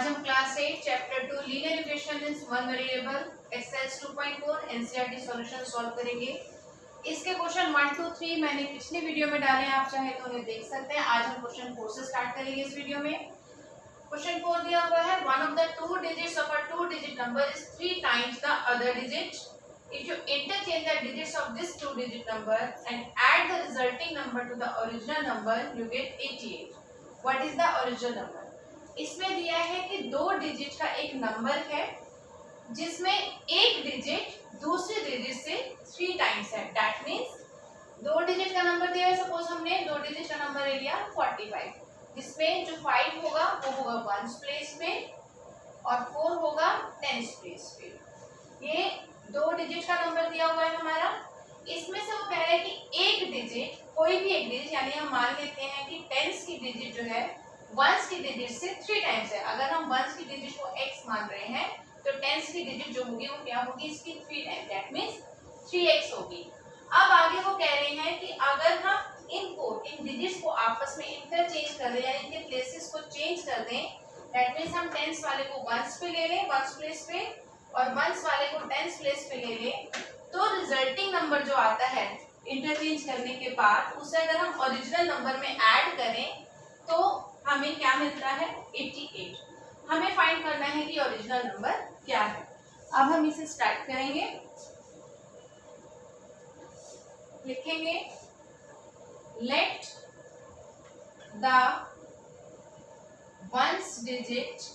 आज हम class 8 chapter 2 linear equation in one variable exercise 2.4 NCERT solution solve करेंगे। इसके क्वेश्चन 1 2 3 मैंने पिछले वीडियो में डाले हैं, आप चाहे तो उन्हें देख सकते हैं। आज हम क्वेश्चन 4 से स्टार्ट करेंगे इस वीडियो में। क्वेश्चन 4 दिया हुआ है, one of the two digits of a two digit number is 3 times the other digit. If you interchange the digits of this two-digit number and add the resulting number to the original number, you get 88. What is the original number? इसमें दिया है कि दो digit का एक number है जिसमें एक डिजिट दूसरे डिजिट से 3 टाइम्स है। दैट मीन्स दो डिजिट का नंबर दिया है, सपोज हमने दो डिजिट का नंबर ले लिया 45, जिसमें जो 5 होगा वो होगा वंस प्लेस पे और 4 होगा टेंस प्लेस पे। ये दो डिजिट का नंबर दिया हुआ है हमारा। इसमें से वो कह रहा है कि एक डिजिट, कोई भी एक डिजिट, यानी हम मान लेते हैं कि टेंस की डिजिट जो है वंस की डिजिट से 3 टाइम्स है। अगर हम वंस की डिजिट को x मान रहे हैं तो टेंस की डिजिट जो होगी वो क्या होगी, इसकी 3 टाइम्स, दैट मींस 3x होगी। अब आगे वो कह रहे हैं कि अगर हम इन डिजिट्स को आपस में इंटरचेंज कर दें, यानी इनके प्लेसेस को चेंज कर दें, दैट मींस हम टेंस वाले को वंस पे ले लें, वंस प्लेस पे, और वंस वाले को टेंस प्लेस पे ले लें, तो रिजल्टिंग नंबर जो आता है इंटरचेंज करने के बाद उसे अगर हम ओरिजिनल नंबर में ऐड करें तो हमें क्या मिलता है, 88। हमें फाइंड करना है कि ओरिजिनल नंबर क्या है। अब हम इसे स्टार्ट करेंगे, लिखेंगे late the ones digit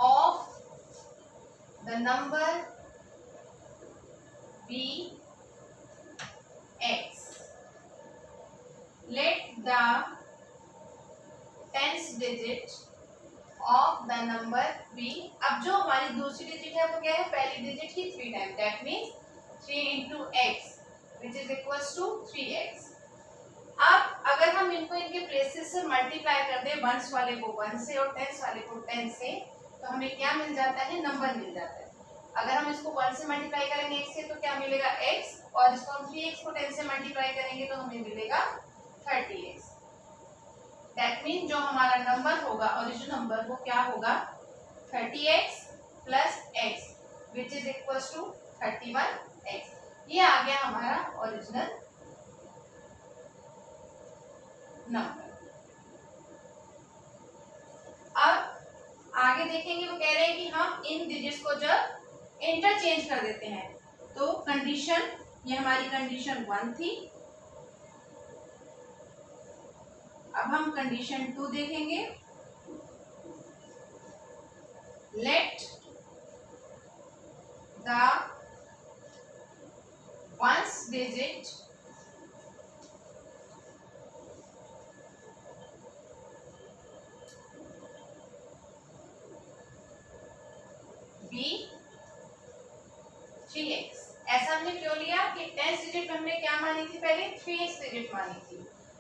of the number be x. Let the tens digit of the number be, अब जो हमारी दूसरी डिजिट है वो क्या है, पहली डिजिट की 3 time, that means 3 into x which is equals to 3x। अब अगर हम इनको इनके प्लेसेस से मल्टीप्लाई कर दें, वंस वाले को 1 से और टेंस वाले को 10 से, तो हमें क्या मिल जाता है, नंबर मिल जाता है। अगर हम इसको 1 से मल्टीप्लाई करेंगे x से तो क्या मिलेगा x, और इसको हम 3x को 10 से मल्टीप्लाई करेंगे तो हमें मिलेगा 30x। दैट मीन जो हमारा नंबर होगा, ओरिजिनल नंबर, वो क्या होगा, 30x plus x which is equals to 31x। ये आ गया हमारा ओरिजिनल नंबर। अब आगे देखेंगे, वो कह रहे हैं कि हम इन डिजिट्स को जब इंटरचेंज कर देते हैं तो कंडीशन, ये हमारी कंडीशन 1 थी। अब हम कंडीशन 2 देखेंगे, let the ones digit be 3x। ऐसा हमने क्यों लिया कि टेंस डिजिट हमने क्या मानी थी, पहले 3x डिजिट मानी थी।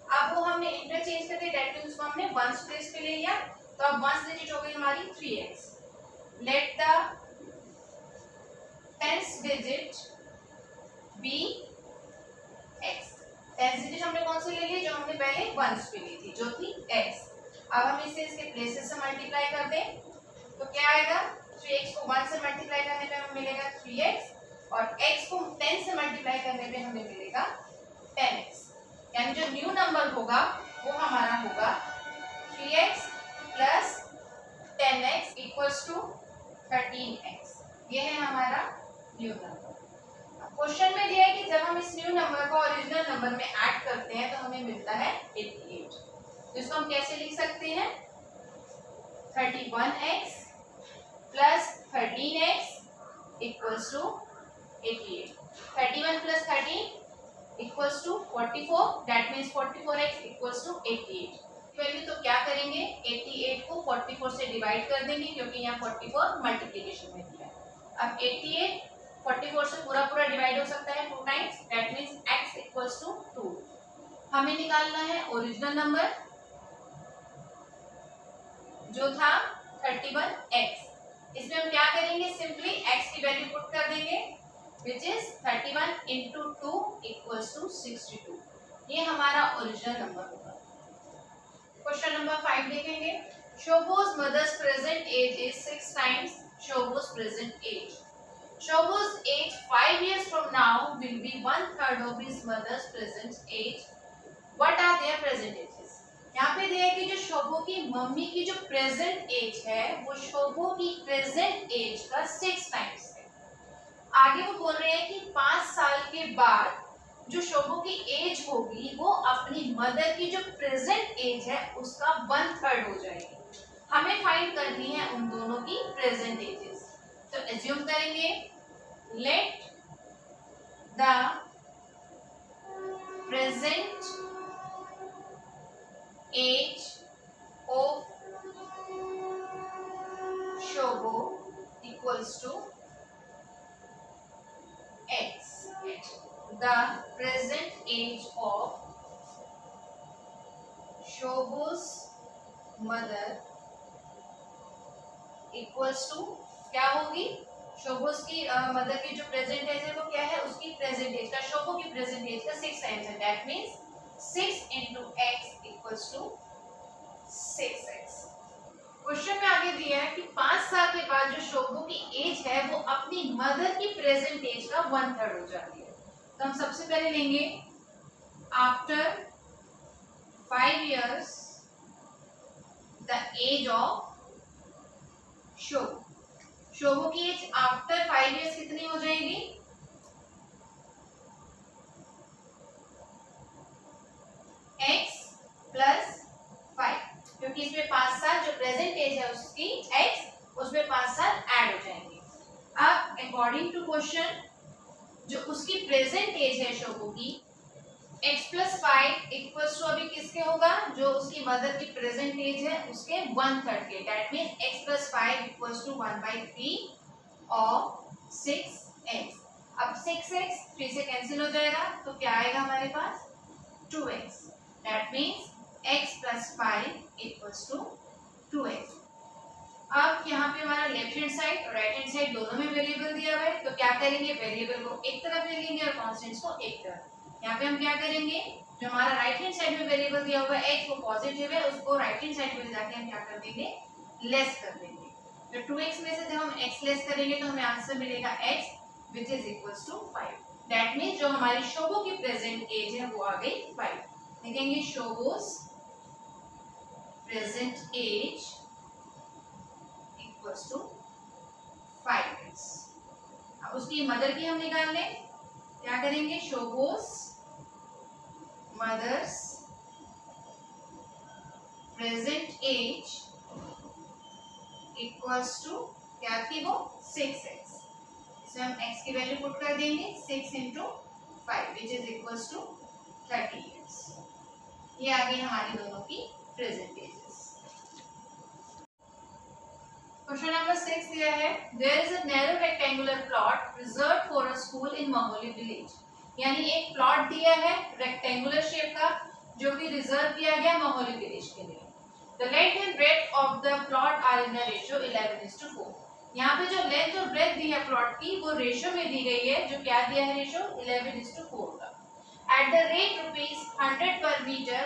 अब वो हमने इंटरचेंज कर दिया, दैट मींस उसको हमने वंस प्लेस पे ले लिया, तो अब वंस डिजिट हो गई हमारी 3x। Let the tens digit be x। Tens digit हमने कौन सी ले ली, जो हमने पहले वंस पे ली थी, जो थी x। अब हम इसे इसके प्लेसेस से मल्टीप्लाई कर दें तो क्या आएगा, 3x को 1 से मल्टीप्लाई करने पे हमें मिलेगा 3x, और x को 10 से मल्टीप्लाई करने पे हमें मिलेगा 10x। यानी जो न्यू नंबर होगा वो हमारा होगा 3x plus 10x equals to 13x। ये है हमारा न्यू नंबर। क्वेश्चन में दिया है कि जब हम इस न्यू नंबर को ओरिजिनल नंबर में ऐड करते हैं तो हमें मिलता है 88। तो इसको हम कैसे लिख सकते हैं, 31x plus 13x equals to 88। 31 plus 13 equals to 44, that means 44x equals to 88। पहले तो क्या करेंगे, 88 को 44 से डिवाइड कर देंगे क्योंकि यहाँ 44 मल्टीप्लिकेशन में दिया है। अब 88 44 से पूरा डिवाइड हो सकता है 2 times, that means x equals to 2। हमें निकालना है ओरिजिनल नंबर जो था 31x। इसमें हम क्या करेंगे, सिंपली x की वैल्यू पुट कर देंगे, which is 31 into 2 equals to 62। ये हमारा ओरिजिनल नंबर होगा। क्वेश्चन नंबर 5 देखेंगे। Shobo's mother's present age is 6 times Shobo's present age. Shobo's age 5 years from now will be 1/3 of his mother's present age. What are their present ages? यहाँ पे दिया है कि जो शोभो की मम्मी की जो प्रेजेंट एज है वो शोभो की प्रेजेंट एज का 6 टाइम्स है। आगे वो बोल रहे हैं कि 5 साल के बाद जो शोभो की एज होगी वो अपनी मदर की जो प्रेजेंट एज है उसका 1/3 हो जाएगी। हमें फाइंड करनी है उन दोनों की प्रेजेंट एजेस। तो एज्यूम करेंगे let the present age of Shobho equals to x. The present age of Shobo's mother equals to क्या होगी? शोभोस की मदर की जो प्रेजेंट एज है वो क्या है? उसकी प्रेजेंट एज का शोभो की प्रेजेंट एज का 6 टाइम्स है। That means 6 into x equals to 6x। Question में आगे दिया है कि 5 साल के बाद जो शोभो की एज है वो अपनी मदर की प्रेजेंट एज का 1/3 हो जाती है। तो हम सबसे पहले लेंगे after 5 years the age of Shobho. Shobho की एज आफ्टर 5 years कितनी हो जाएगी? x + 5, क्योंकि इसमें 5 साल जो प्रेजेंट एज है उसकी x उसमें 5 साल ऐड हो जाएंगे। अब अकॉर्डिंग टू क्वेश्चन जो उसकी प्रेजेंट एज है शोभो की x + 5 इक्वल्स टू अभी किसके होगा? जो उसकी मदर की प्रेजेंट एज है उसके 1/3 के। That means x + 5 equals to 1/3 of 6x। अब 6x 3 से कैंसिल हो जाएगा तो क्या आएगा हमारे पास? 2x। That means x + 5 equals to 2x। अब यहाँ पे हमारा लेफ्ट हैंड साइड और राइट हैंड साइड दोनों में वेरिएबल दिया हुआ है, तो क्या करेंगे? वेरिएबल को एक तरफ ले लेंगे और कांस्टेंट्स को एक तरफ। यहाँ पे हम क्या करेंगे? जो हमारा राइट हैंड साइड में वेरिएबल दिया हुआ है x वो पॉजिटिव है, उसको राइट हैंड साइड में जाके हम क्या कर देंगे? लेस कर देंगे। तो 2x में से जब हम x लेस करेंगे तो हमें आंसर मिलेगा x which is equals to 5। That means जो हमारी शोभो की प्रेजेंट एज है वो आ गई 5। लिखेंगे Shobho's present age equals to 5x। अब उसकी मदर की हम निकाल लें, क्या करेंगे? Shobho's mother's present age equals to क्या थी वो? 6x। इसमें हम x की वैल्यू पुट कर देंगे 6 into 5 which is equals to 30 years। ये आ गई हमारी दोनों की प्रेजेंट एजेस। क्वेश्चन नंबर 6 दिया है there is a narrow rectangular plot reserved for a school in Mamoli village. यानी एक प्लॉट दिया है रेक्टेंगुलर शेप का जो कि रिजर्व किया गया मामोली विलेज के लिए। The length and breadth of the plot are in the ratio 11:4। यहाँ पे जो लेंथ और ब्रेड्थ दी है प्लॉट की वो रेशियो में दी गई है। जो क्या दिया है? रेशियो 11:4 का। At the rate ₹100 per meter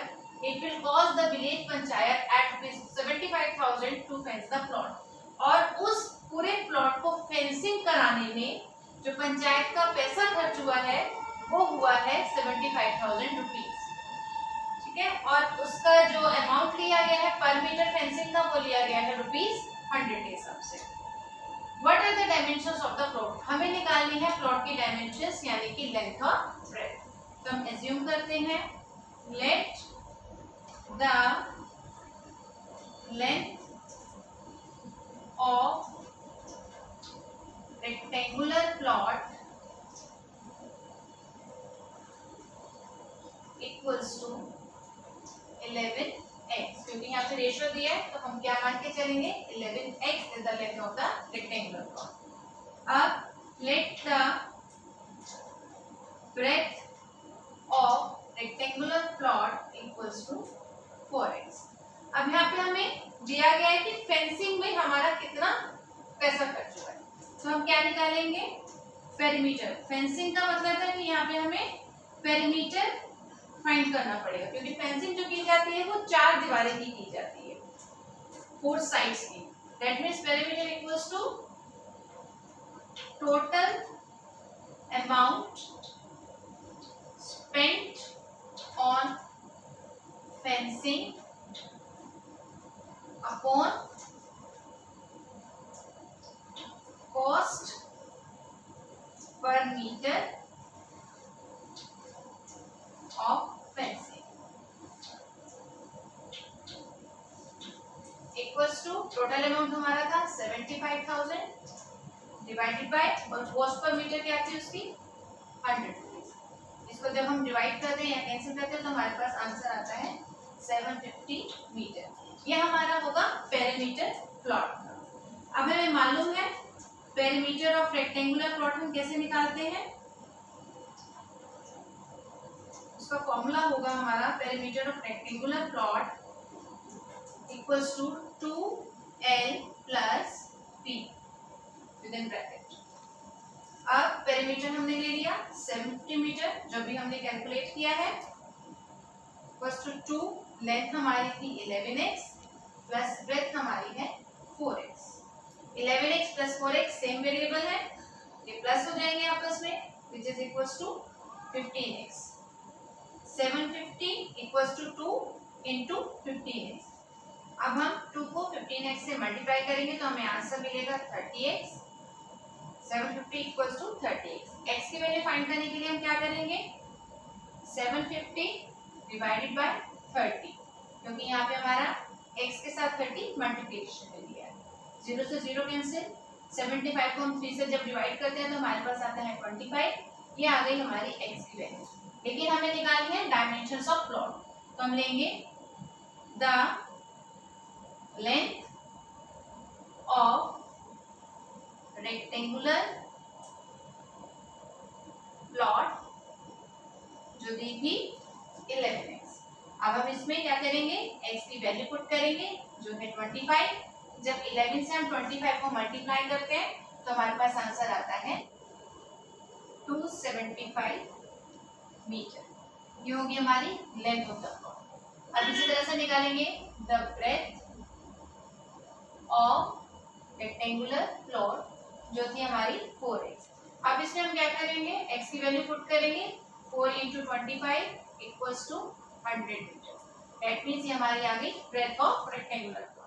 it will cost the village panchayat at ₹75,000 to fence the plot। और उस पूरे प्लॉट को फेंसिंग कराने में जो पंचायत का पैसा खर्च हुआ है वो हुआ है 75,000 रुपीज। ठीक है, और उसका जो अमाउंट लिया गया है पर मीटर फेंसिंग का वो लिया गया है ₹100 के हिसाब से। What are the dimensions of the plot? हमें निकालनी है प्लॉट की डायमेंशंस यानी कि लेंथ और ब्रेड्थ। तो हम एज्यूम करते हैं let the length of rectangular plot equals to 11x। क्योंकि यहाँ पे रेशियो दिया है तो हम क्या मान के चलेंगे? 11x is the length of the rectangular plot. अब let the breadth of rectangular plot equals to 4x। अब यहाँ पे हमें दिया गया है कि फेंसिंग में हमारा कितना पैसा खर्च हुआ है, तो हम क्या निकालेंगे? पेरीमीटर। फेंसिंग का मतलब है कि यहाँ पे हमें पेरीमीटर फाइंड करना पड़ेगा, क्योंकि फेंसिंग जो की जाती है वो 4 दीवारें की जाती है। 4 साइड्स की। That means perimeter equals to total amount spent on fencing upon cost per metre of fencing equals to total amount हमारा था 75,000 डिवाइडेड बाय और कॉस्ट पर मीटर क्या थी उसकी 100 रुपीज। इसको जब हम डिवाइड करते हैं या कैंसिल करते हैं तो हमारे पास आंसर आता है 750 मीटर। ये हमारा होगा पेरीमीटर प्लॉट। अब हमें मालूम है पेरीमीटर ऑफ रेक्टेंगुलर प्लॉट हम कैसे निकालते हैं। उसका फॉर्मूला होगा हमारा perimeter of rectangular plot equals to 2l plus p within bracket. अब पेरीमीटर हमने ले लिया 70 मीटर जो भी हमने कैलकुलेट किया है इक्वल्स टू 2, लेंथ हमारी थी 11x प्लस ब्रेथ हमारी है 4x। 11x plus 4x same variable है, ये प्लस हो जाएंगे आपस में which is equals to 15x। 750 equals to 2 into 15x। अब हम 2 को 15x से मल्टीप्लाई करेंगे तो हमें आंसर मिलेगा 30x। 750 equals to 30x। x की वैल्यू फाइंड करने के लिए हम क्या करेंगे 750 डिवाइडेड बाय 30, क्योंकि यहाँ पे हमारा x के साथ 30 मल्टीप्लिकेशन में दिया है। 0 से 0 कैंसिल। 75 को हम 3 से जब डिवाइड करते हैं तो हमारे पास आता है 25। ये आ गई हमारी x की वैल्यू। लेकिन हमें निकालनी है डायमेंशंस ऑफ प्लॉट, तो हम लेंगे the length of rectangular plot जो दी थी 11x। अब हम इसमें क्या करेंगे x की वैल्यू पुट करेंगे जो है 25। जब 11 से हम 25 को मल्टीप्लाई करते हैं तो हमारे पास आंसर आता है 275 मीटर। ये होगी हमारी लेंथ ऑफ द प्लॉट। अब इसी तरह से निकालेंगे the breadth of rectangular plot जो थी हमारी 4x। अब इसमें हम क्या करेंगे x की वैल्यू पुट करेंगे 4 into 25 equals to 100 metre. That means ये हमारी आ गई ब्रेथ ऑफ रेक्टेंगुलर प्लॉट।